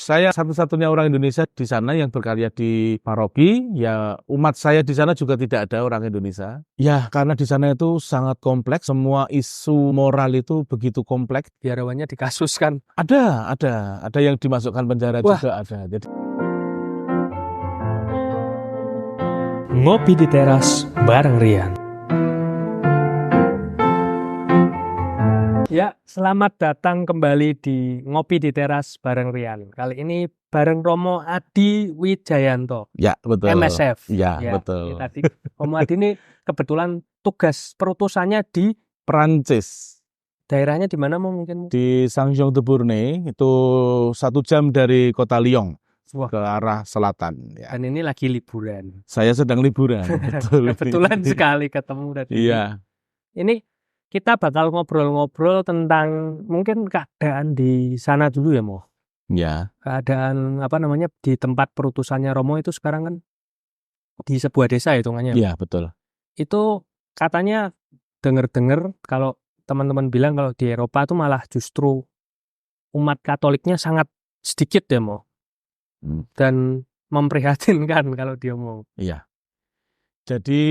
Saya satu-satunya orang Indonesia di sana yang berkarya di paroki. Ya, umat saya di sana juga tidak ada orang Indonesia. Ya, karena di sana itu sangat kompleks. Semua isu moral itu begitu kompleks. Biarawannya dikasuskan. Ada yang dimasukkan penjara Wah. juga ada. Jadi Ngopi di teras bareng Rian. Ya, selamat datang kembali di Ngopi di Teras bareng Rian. Kali ini bareng Romo Adi Wijayanto, ya betul. MSF. Ya, Ini betul. tadi Romo Adi ini kebetulan tugas perutusannya di Perancis. daerahnya di mana mungkin? Di Saint-Jean-de-Bournay, itu 1 jam dari kota Lyon. Wah. Ke arah selatan. Ya. Dan ini lagi liburan. Saya sedang liburan. Betul. Kebetulan sekali ketemu tadi. Iya. Ini kita bakal ngobrol-ngobrol tentang mungkin keadaan di sana dulu ya, Mo. Ya. Keadaan di tempat perutusannya Romo itu sekarang kan di sebuah desa hitungannya. Iya, betul. Itu katanya dengar-dengar kalau teman-teman bilang kalau di Eropa itu malah justru umat Katoliknya sangat sedikit ya, Mo. Dan memprihatinkan kalau dia mau. Iya. Jadi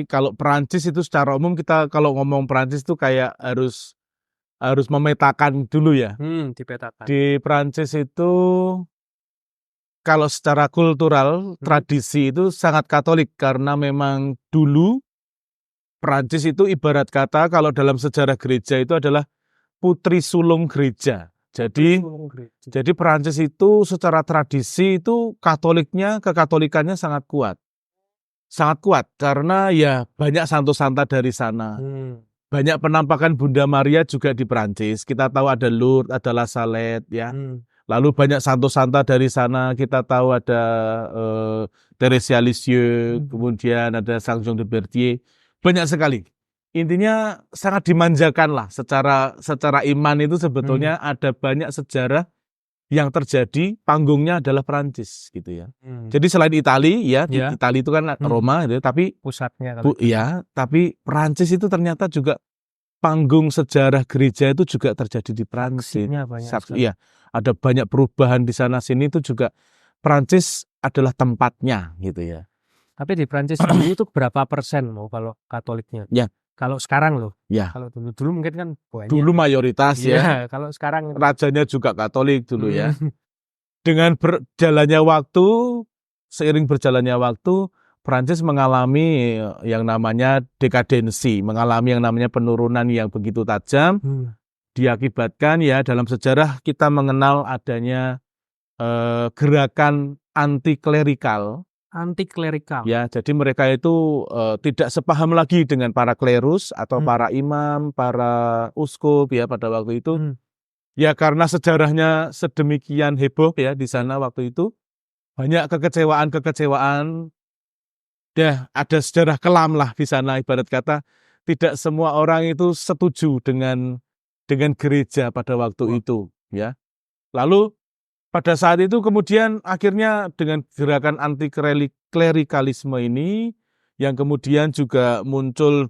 kalau Perancis itu secara umum kita kalau ngomong Perancis itu kayak harus memetakan dulu ya. Dipetakan. Di Perancis itu kalau secara kultural tradisi itu sangat Katolik karena memang dulu Perancis itu ibarat kata kalau dalam sejarah gereja itu adalah putri sulung gereja. Jadi Perancis itu secara tradisi itu kekatolikannya sangat kuat. Sangat kuat karena ya banyak santo-santa dari sana. Banyak penampakan Bunda Maria juga di Perancis. Kita tahu ada Lourdes, ada La Salette ya. Lalu banyak santo-santa dari sana. Kita tahu ada Thérèse Lisieux, kemudian ada Saint Jean de Berthier. Banyak sekali. Intinya sangat dimanjakan lah secara iman itu sebetulnya ada banyak sejarah yang terjadi, panggungnya adalah Perancis gitu ya. Jadi selain Itali ya, Itali itu kan Roma gitu, tapi pusatnya tapi Perancis itu ternyata juga panggung sejarah gereja itu juga terjadi di Perancis. Iya, ada banyak perubahan di sana sini itu juga Perancis adalah tempatnya gitu ya. Tapi di Perancis dulu itu berapa persen mau kalau Katoliknya? Ya. Kalau sekarang loh. Ya. Kalau dulu mungkin kan banyak. Dulu mayoritas ya. Kalau sekarang rajanya juga Katolik dulu ya. Dengan seiring berjalannya waktu, Perancis mengalami yang namanya dekadensi, mengalami yang namanya penurunan yang begitu tajam. Diakibatkan ya dalam sejarah kita mengenal adanya gerakan anti-klerikal. Ya, jadi mereka itu tidak sepaham lagi dengan para klerus atau para imam, para uskup ya pada waktu itu. Ya karena sejarahnya sedemikian heboh ya di sana waktu itu. Banyak kekecewaan. Ya, ada sejarah kelam lah di sana ibarat kata. Tidak semua orang itu setuju dengan gereja pada waktu itu ya. Lalu pada saat itu kemudian akhirnya dengan gerakan anti-klerikalisme ini yang kemudian juga muncul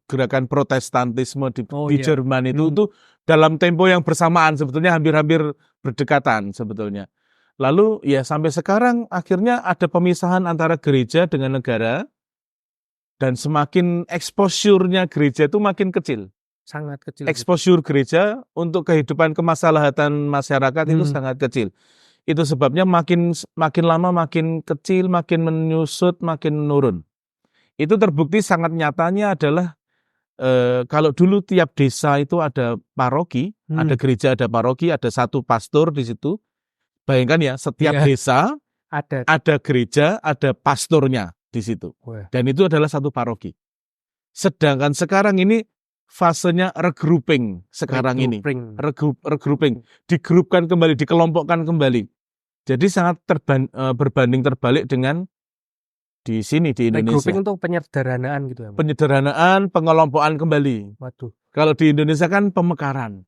gerakan protestantisme di Jerman itu dalam tempo yang bersamaan sebetulnya hampir-hampir berdekatan sebetulnya. Lalu ya sampai sekarang akhirnya ada pemisahan antara gereja dengan negara dan semakin exposure-nya gereja itu makin kecil. Sangat kecil. Exposure gereja untuk kehidupan kemaslahatan masyarakat itu sangat kecil. Itu sebabnya makin lama makin kecil, makin menyusut, makin menurun. Itu terbukti sangat nyatanya adalah kalau dulu tiap desa itu ada paroki, ada gereja, ada paroki, ada satu pastor di situ. Bayangkan ya, setiap desa ada gereja, ada pastornya di situ. Dan itu adalah satu paroki. Sedangkan sekarang ini fasenya regrouping ini. Regrouping. Digrupkan kembali, dikelompokkan kembali. Jadi sangat berbanding terbalik dengan di sini di Indonesia. Regrouping untuk penyederhanaan gitu ya? Penyederhanaan, pengelompokan kembali. Waduh. Kalau di Indonesia kan pemekaran.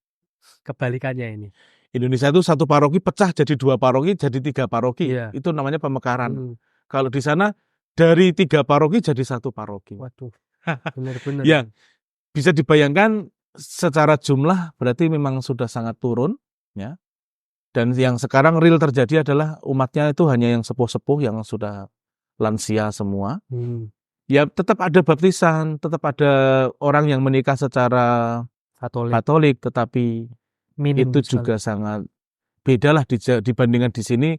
Kebalikannya ini. Indonesia itu satu paroki pecah jadi 2 paroki, jadi 3 paroki. Itu namanya pemekaran. Kalau di sana dari 3 paroki jadi 1 paroki. Waduh. Benar-benar. Ya. Bisa dibayangkan secara jumlah berarti memang sudah sangat turun ya. Dan yang sekarang real terjadi adalah umatnya itu hanya yang sepuh-sepuh, yang sudah lansia semua. Ya tetap ada baptisan, tetap ada orang yang menikah secara Katolik, tetapi Minim itu sekali. juga sangat beda lah dibandingkan di sini.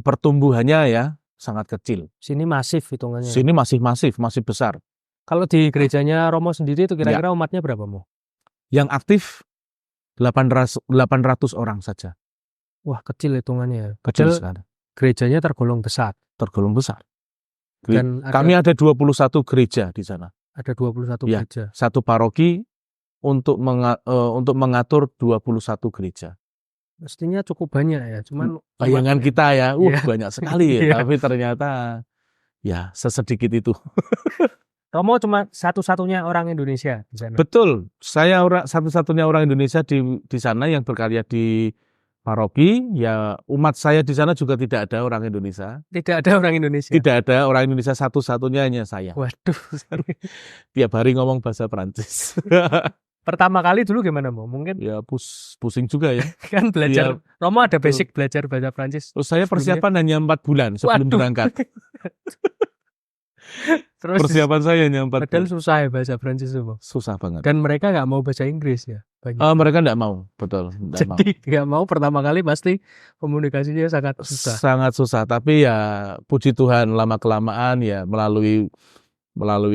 Pertumbuhannya ya sangat kecil. Sini masif hitungannya. Sini masih masif, masih besar. Kalau di gerejanya Romo sendiri itu kira-kira umatnya berapa, Mo? Yang aktif 800 orang saja. Wah, kecil hitungannya. Kecil Padahal sekali. gerejanya tergolong besar. Tergolong besar. Dan kami ada 21 gereja di sana. Ada 21 ya, gereja. Satu paroki untuk mengatur 21 gereja. Mestinya cukup banyak ya, cuman bayangan kita ya, banyak sekali ya, Iya. tapi ternyata ya sesedikit itu. Romo cuma satu-satunya orang Indonesia di sana. Betul, saya satu-satunya orang Indonesia di sana yang berkarya di paroki. Ya, umat saya di sana juga tidak ada orang Indonesia. Tidak ada orang Indonesia. Tidak ada orang Indonesia, satu-satunya hanya saya. Waduh. Tiap hari ngomong bahasa Prancis. Pertama kali dulu gimana, Mo? Mungkin ya pusing juga ya. Kan belajar. Ya, Romo ada basic belajar bahasa Prancis. Terus saya persiapan hanya 4 bulan sebelum berangkat. Terus persiapan saya hanya 4 bulan. Padahal susah ya bahasa Prancis itu, Mo. Susah banget. Dan mereka nggak mau bahasa Inggris ya. Mereka nggak mau, betul. Jadi nggak mau pertama kali pasti komunikasinya sangat susah. Sangat susah, tapi ya puji Tuhan lama-kelamaan ya melalui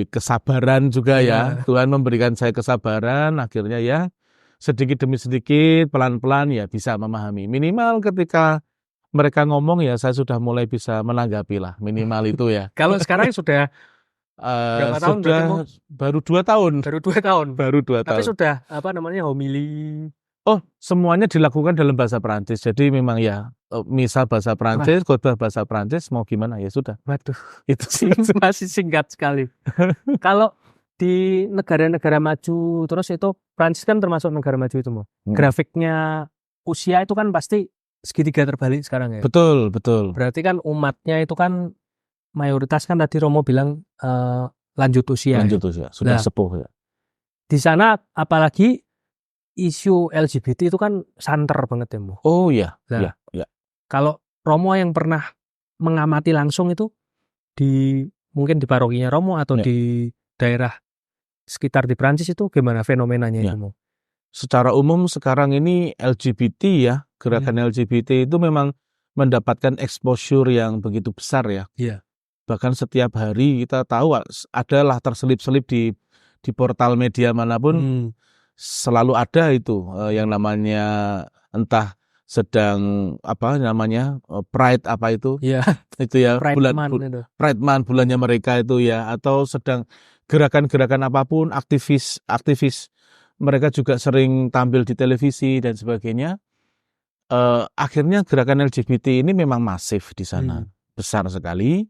kesabaran juga ya. Tuhan memberikan saya kesabaran, akhirnya ya sedikit demi sedikit, pelan-pelan ya bisa memahami. Minimal ketika mereka ngomong ya saya sudah mulai bisa menanggapi lah, minimal itu ya. Kalau sekarang sudah berapa tahun? Baru 2 tahun. Baru 2 tahun. Tapi sudah homili. Oh, semuanya dilakukan dalam bahasa Prancis. Jadi memang ya misal bahasa Prancis, khotbah bahasa Prancis, mau gimana ya sudah. Waduh, itu sih masih singkat sekali. Kalau di negara-negara maju, terus itu Prancis kan termasuk negara maju itu, Mo. Grafiknya usia itu kan pasti segitiga terbalik sekarang ya. Betul. Berarti kan umatnya itu kan mayoritas kan tadi Romo bilang lanjut usia. Sudah sepuh ya. Di sana apalagi isu LGBT itu kan santer banget ya, Mo. Oh iya. Nah, ya. Kalau Romo yang pernah mengamati langsung itu mungkin di parokinya Romo atau di daerah sekitar di Prancis itu gimana fenomenanya itu, Mo? Secara umum sekarang ini LGBT ya, gerakan LGBT itu memang mendapatkan exposure yang begitu besar ya. Iya. Bahkan setiap hari kita tahu adalah terselip-selip di portal media manapun. Selalu ada itu yang namanya entah sedang Pride apa itu. Iya. Itu ya Pride Month bulannya mereka itu ya, atau sedang gerakan-gerakan apapun, aktivis mereka juga sering tampil di televisi dan sebagainya. Akhirnya gerakan LGBT ini memang masif di sana, besar sekali.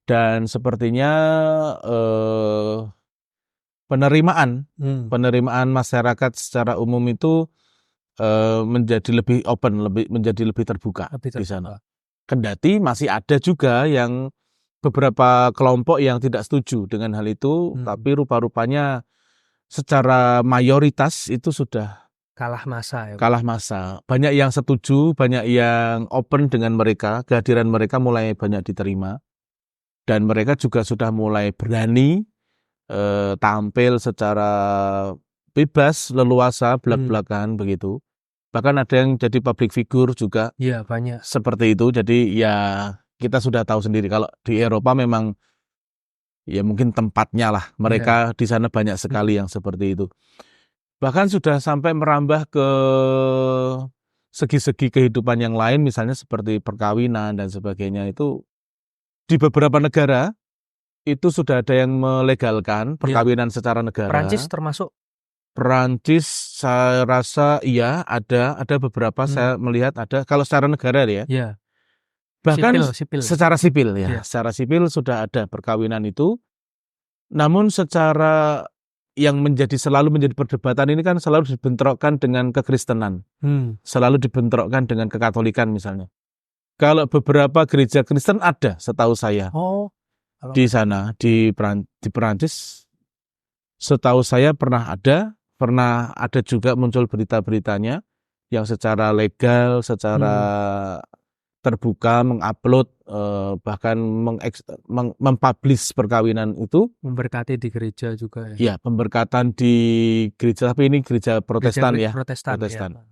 Dan sepertinya penerimaan masyarakat secara umum itu menjadi lebih open, menjadi lebih terbuka di sana. Kendati masih ada juga yang beberapa kelompok yang tidak setuju dengan hal itu, tapi rupa-rupanya secara mayoritas itu sudah kalah masa. Banyak yang setuju, banyak yang open dengan mereka, kehadiran mereka mulai banyak diterima, dan mereka juga sudah mulai berani tampil secara bebas, leluasa, belak-belakan begitu. Bahkan ada yang jadi public figure juga. Iya, banyak. Seperti itu. Jadi ya kita sudah tahu sendiri kalau di Eropa memang ya mungkin tempatnya lah. Mereka di sana banyak sekali yang seperti itu. Bahkan sudah sampai merambah ke segi-segi kehidupan yang lain, misalnya seperti perkawinan dan sebagainya. Itu di beberapa negara itu sudah ada yang melegalkan perkawinan secara negara. Prancis termasuk? Prancis saya rasa iya, ada beberapa saya melihat ada. Kalau secara negara ya. Iya. Bahkan sipil. Secara sipil ya. Secara sipil sudah ada perkawinan itu. Namun secara yang selalu menjadi perdebatan ini kan selalu dibentrokkan dengan kekristenan. Selalu dibentrokkan dengan kekatolikan misalnya. Kalau beberapa gereja Kristen ada setahu saya. Di sana, di Perancis, setahu saya pernah ada juga muncul berita-beritanya, yang secara legal, secara terbuka mengupload bahkan mempublish perkawinan itu. Memberkati di gereja juga ya. Ya, pemberkatan di gereja, tapi ini gereja Protestan ya. Protestan. Ya.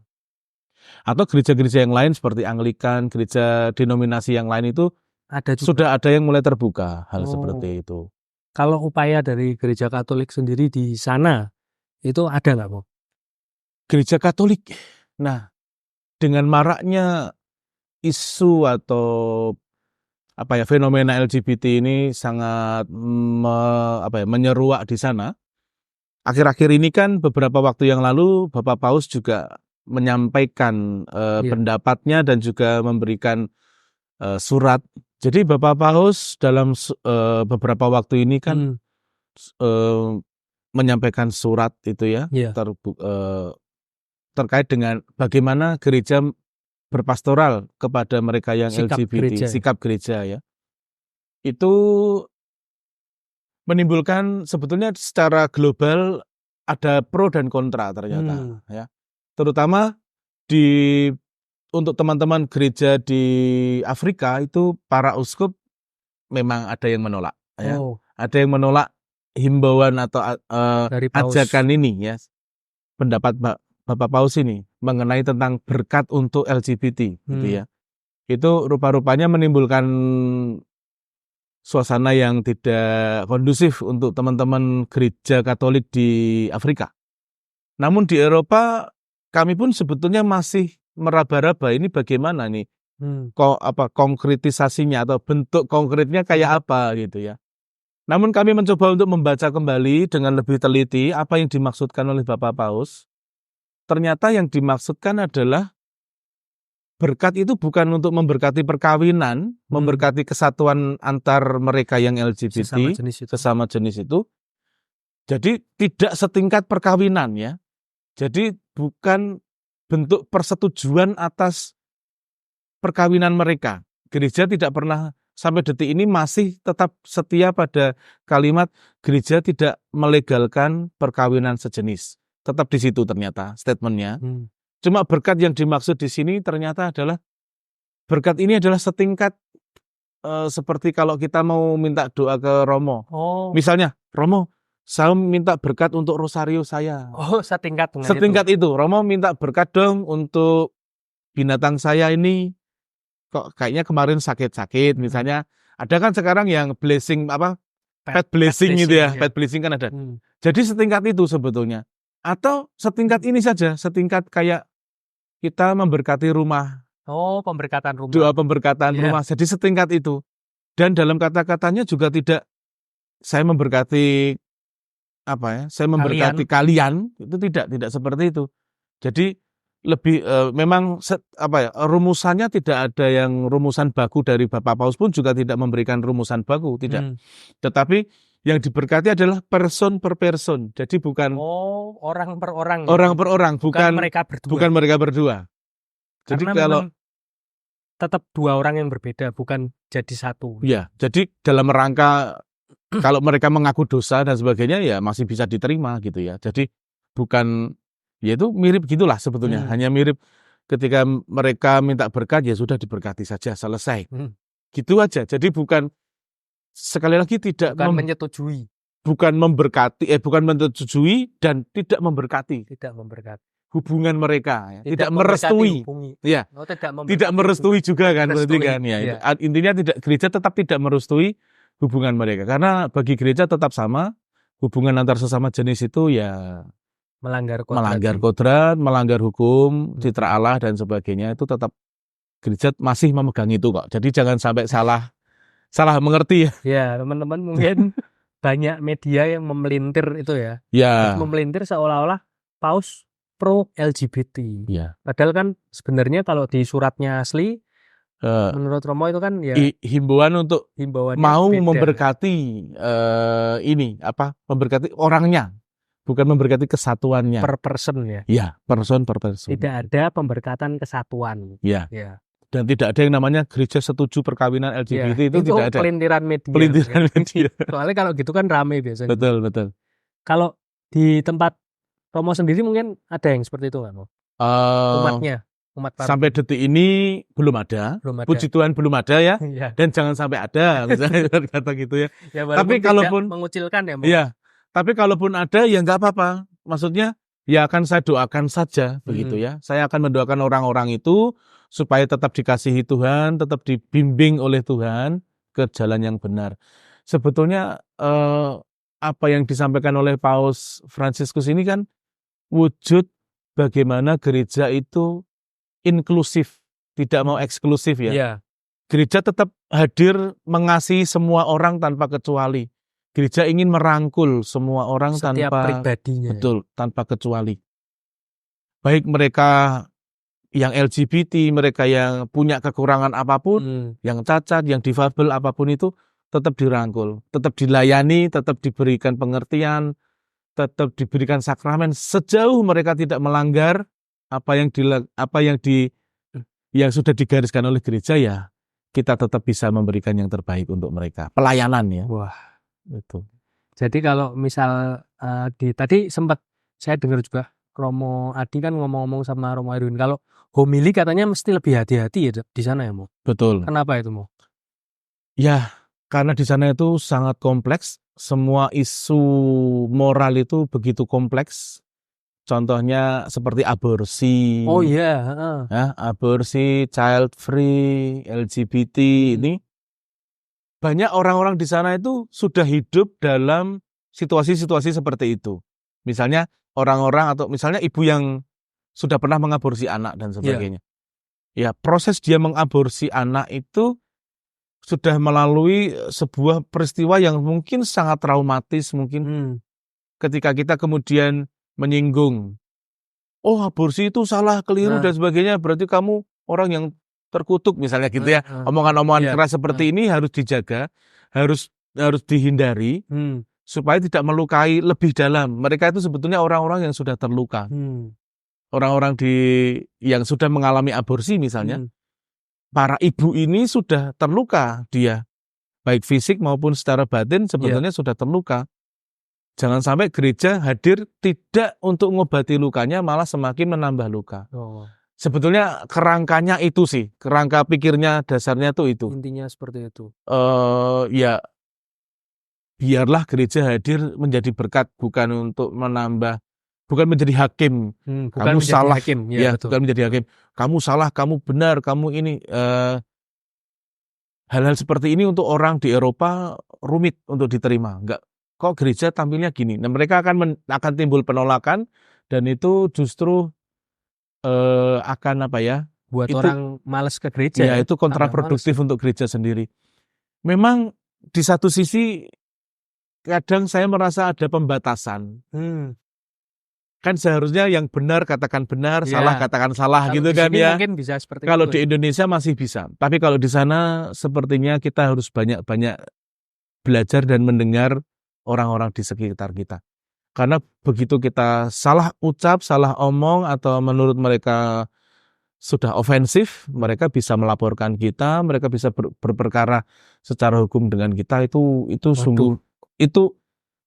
Atau gereja-gereja yang lain seperti Anglikan, gereja denominasi yang lain itu ada juga. Sudah ada yang mulai terbuka hal seperti itu. Kalau upaya dari gereja Katolik sendiri di sana itu ada nggak, Bu? Gereja Katolik, nah dengan maraknya isu atau fenomena LGBT ini sangat menyeruak di sana. Akhir-akhir ini kan beberapa waktu yang lalu Bapak Paus juga menyampaikan pendapatnya dan juga memberikan surat. Jadi Bapak Paus dalam beberapa waktu ini kan menyampaikan surat itu ya, terkait dengan bagaimana gereja berpastoral kepada mereka yang LGBT, sikap gereja ya. Itu menimbulkan sebetulnya secara global ada pro dan kontra ternyata ya. Terutama untuk teman-teman gereja di Afrika itu para uskup memang ada yang menolak ya. Ada yang menolak himbauan atau ajakan ini ya. Pendapat Bapak Paus ini mengenai tentang berkat untuk LGBT gitu ya. Itu rupa-rupanya menimbulkan suasana yang tidak kondusif untuk teman-teman gereja Katolik di Afrika. Namun di Eropa kami pun sebetulnya masih meraba-raba ini bagaimana nih konkretisasinya atau bentuk konkretnya kayak apa gitu ya. Namun kami mencoba untuk membaca kembali dengan lebih teliti apa yang dimaksudkan oleh Bapak Paus. Ternyata yang dimaksudkan adalah berkat itu bukan untuk memberkati perkawinan, memberkati kesatuan antar mereka yang LGBT, sesama jenis itu. Jadi tidak setingkat perkawinan ya. Jadi bukan bentuk persetujuan atas perkawinan mereka. Gereja tidak pernah sampai detik ini masih tetap setia pada kalimat gereja tidak melegalkan perkawinan sejenis. Tetap di situ ternyata statementnya. Cuma berkat yang dimaksud di sini ternyata adalah berkat ini adalah setingkat seperti kalau kita mau minta doa ke Romo. Misalnya, Romo, saya minta berkat untuk rosario saya. Setingkat itu. Romo minta berkat dong untuk binatang saya ini. Kok kayaknya kemarin sakit-sakit. Misalnya, ada kan sekarang yang blessing pet blessing gitu ya. Pet blessing kan ada. Jadi setingkat itu sebetulnya. Atau setingkat ini saja, setingkat kayak kita memberkati rumah. Pemberkatan rumah. Doa pemberkatan rumah. Jadi setingkat itu. Dan dalam kata-katanya juga tidak saya memberkati saya memberkati kalian, itu tidak seperti itu. Jadi lebih memang rumusannya tidak ada yang rumusan baku dari Bapak Paus pun juga tidak memberikan rumusan baku, tidak. Tetapi yang diberkati adalah person per person. Jadi bukan orang per orang. Orang per orang, bukan mereka berdua. Jadi karena kalau tetap dua orang yang berbeda, bukan jadi satu. Ya, jadi dalam rangka kalau mereka mengaku dosa dan sebagainya ya masih bisa diterima gitu ya. Jadi bukan, ya itu mirip gitulah sebetulnya. Hanya mirip ketika mereka minta berkat ya sudah diberkati saja, selesai. Gitu aja. Jadi bukan, sekali lagi tidak menyetujui. Bukan memberkati, bukan menyetujui dan tidak memberkati. Tidak memberkati. Hubungan mereka, ya. Tidak merestui. Ya. Tidak merestui juga kan, berarti kan ya. Ya. Intinya gereja tetap tidak merestui hubungan mereka. Karena bagi gereja tetap sama, hubungan antar sesama jenis itu ya melanggar kodrat, melanggar hukum, citra Allah dan sebagainya, itu tetap gereja masih memegang itu kok. Jadi jangan sampai salah mengerti ya. Ya, teman-teman mungkin banyak media yang memelintir itu ya. Ya. Memelintir seolah-olah Paus pro LGBT. Ya. Padahal kan sebenarnya kalau di suratnya asli menurut Romo itu kan ya himbauan untuk mau beda. Memberkati memberkati orangnya, bukan memberkati kesatuannya. Per person ya. Ya, person per person. Tidak ada pemberkatan kesatuan. Ya. Dan tidak ada yang namanya gereja setuju perkawinan LGBT itu tidak ada. Pelintiran media. Pelintiran media. Soalnya kalau gitu kan rame biasanya. Betul. Kalau di tempat Romo sendiri mungkin ada yang seperti itu nggak, Mo? umatnya, umat sampai detik ini belum ada. belum ada. Puji Tuhan belum ada ya. Iya. Dan jangan sampai ada, misalnya kata gitu ya. Ya, Tapi kalaupun mengucilkan ya, Mo. Iya, tapi kalaupun ada ya nggak apa-apa. Maksudnya ya akan saya doakan saja begitu ya. Saya akan mendoakan orang-orang itu supaya tetap dikasihi Tuhan, tetap dibimbing oleh Tuhan ke jalan yang benar. Sebetulnya apa yang disampaikan oleh Paus Fransiskus ini kan wujud bagaimana gereja itu inklusif, tidak mau eksklusif ya. Iya. Gereja tetap hadir mengasihi semua orang tanpa kecuali. Gereja ingin merangkul semua orang Setiap tanpa pribadinya. betul, tanpa kecuali. Baik mereka yang LGBT, mereka yang punya kekurangan apapun, yang cacat, yang difabel apapun itu tetap dirangkul, tetap dilayani, tetap diberikan pengertian, tetap diberikan sakramen sejauh mereka tidak melanggar yang sudah digariskan oleh gereja ya. Kita tetap bisa memberikan yang terbaik untuk mereka. Pelayanan ya. Wah, itu. Jadi kalau misal tadi sempat saya dengar juga Romo Adi kan ngomong-ngomong sama Romo Erwin, kalau homili katanya mesti lebih hati-hati ya di sana ya, Mo. Betul. Kenapa itu, Mo? Ya, karena di sana itu sangat kompleks. Semua isu moral itu begitu kompleks. Contohnya seperti aborsi. Oh iya, ya, aborsi, child free, LGBT ini. Banyak orang-orang di sana itu sudah hidup dalam situasi-situasi seperti itu. Misalnya orang-orang atau misalnya ibu yang sudah pernah mengaborsi anak dan sebagainya. Ya, proses dia mengaborsi anak itu sudah melalui sebuah peristiwa yang mungkin sangat traumatis mungkin. Ketika kita kemudian menyinggung, oh aborsi itu salah, keliru dan sebagainya, berarti kamu orang yang terkutuk misalnya gitu ya. Omongan-omongan keras seperti ini harus dijaga, harus dihindari supaya tidak melukai lebih dalam. Mereka itu sebetulnya orang-orang yang sudah terluka. Orang-orang yang sudah mengalami aborsi misalnya, para ibu ini sudah terluka dia, baik fisik maupun secara batin sebetulnya sudah terluka. Jangan sampai gereja hadir tidak untuk mengobati lukanya, malah semakin menambah luka. Sebetulnya kerangkanya itu sih, kerangka pikirnya dasarnya tuh itu. Intinya seperti itu. Ya, biarlah gereja hadir menjadi berkat, bukan untuk menambah, bukan menjadi hakim. Bukan kamu menjadi salah, hakim. Ya, Betul. bukan menjadi hakim. Kamu salah, kamu benar, kamu ini. Hal-hal seperti ini untuk orang di Eropa rumit untuk diterima. Enggak, kok gereja tampilnya gini. Nah, mereka akan timbul penolakan dan itu justru akan apa ya? Buat itu, orang malas ke gereja. Ya, itu kontraproduktif untuk gereja sendiri. Memang di satu sisi kadang saya merasa ada pembatasan. Kan seharusnya yang benar katakan benar, salah katakan salah kalau gitu kan ya. Mungkin bisa seperti kalau itu, di Indonesia masih bisa, tapi kalau di sana sepertinya kita harus banyak-banyak belajar dan mendengar orang-orang di sekitar kita. Karena begitu kita salah ucap, salah omong, atau menurut mereka sudah ofensif, mereka bisa melaporkan kita, mereka bisa berperkara secara hukum dengan kita. Itu sungguh, itu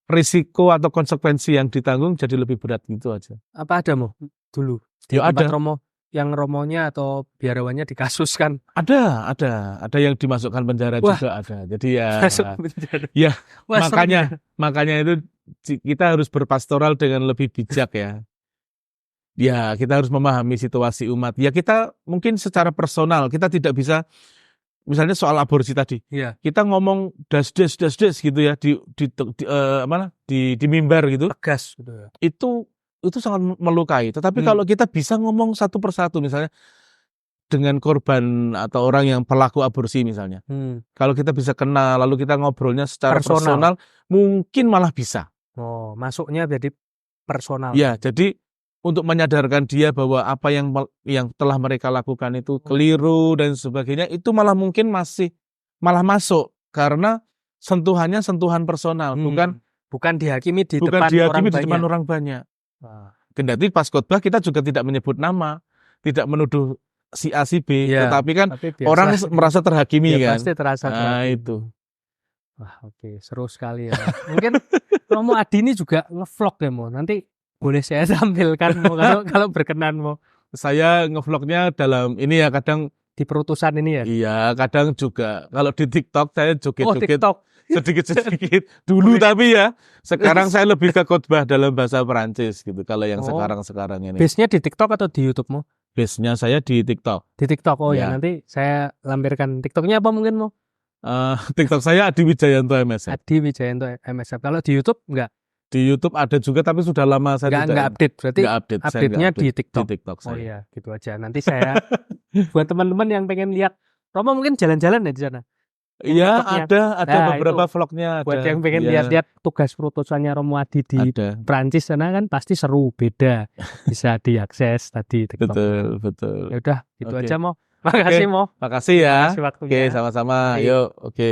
risiko atau konsekuensi yang ditanggung jadi lebih berat gitu aja. Apa ada, Mo? Dulu di Ya, tempat ada. Romo, yang romonya atau biarawannya dikasuskan? Ada yang dimasukkan penjara. Wah, juga ada. Jadi ya, ya. Wah, makanya itu kita harus berpastoral dengan lebih bijak ya. Ya, kita harus memahami situasi umat. Ya, kita mungkin secara personal kita tidak bisa, misalnya soal aborsi tadi. Kita ngomong das gitu ya di mimbar gitu. Tegas gitu ya. Itu sangat melukai. Tetapi kalau kita bisa ngomong satu persatu misalnya dengan korban atau orang yang pelaku aborsi misalnya. Kalau kita bisa kenal lalu kita ngobrolnya secara personal mungkin malah bisa. Oh, masuknya jadi personal. Ya, jadi untuk menyadarkan dia bahwa apa yang telah mereka lakukan itu keliru dan sebagainya, itu malah mungkin malah masuk karena sentuhannya sentuhan personal, bukan dihakimi di depan orang banyak. Kendati pas khotbah kita juga tidak menyebut nama, tidak menuduh si A si B, tetapi kan orang merasa terhakimi kan. Pasti terasa terhakimi. Itu. Wah, oke, seru sekali ya. Mungkin Romo Adi ini juga ngevlog ya, Mo. Nanti boleh saya tampilkan, Mo, kalau berkenan, Mo. Saya ngevlognya dalam ini ya, kadang Di perutusan ini ya. iya, kadang juga kalau di TikTok saya Oh, joget-joget TikTok. sedikit-sedikit dulu, tapi ya sekarang saya lebih ke khotbah dalam bahasa Perancis gitu. Kalau yang Oh. sekarang ini, Base-nya di TikTok atau di YouTube-mu? base-nya saya di TikTok. Di TikTok. Oh ya, Ya. nanti saya lampirkan TikToknya apa mungkin mau? TikTok saya Adi Wijayanto MSF. Adi Wijayanto MSF. Kalau di YouTube enggak? Di YouTube ada juga, tapi sudah lama saya Enggak update. Berarti nggak update. Saya update-nya nggak update di TikTok. Di TikTok Oh saya. iya, gitu aja. Nanti saya buat teman-teman yang pengen lihat Romo mungkin jalan-jalan ya di sana. Iya, TikToknya. ada Nah, beberapa itu. vlognya ada. Buat yang pengen Iya, lihat-lihat tugas perutusannya Romo Adi di ada. Prancis sana kan pasti seru, beda. Bisa diakses tadi TikTok. Betul. Ya udah, gitu Oke. aja Mo. Makasih Mo. Makasih ya. Makasih waktunya. Oke, sama-sama. Baik. Yuk, oke.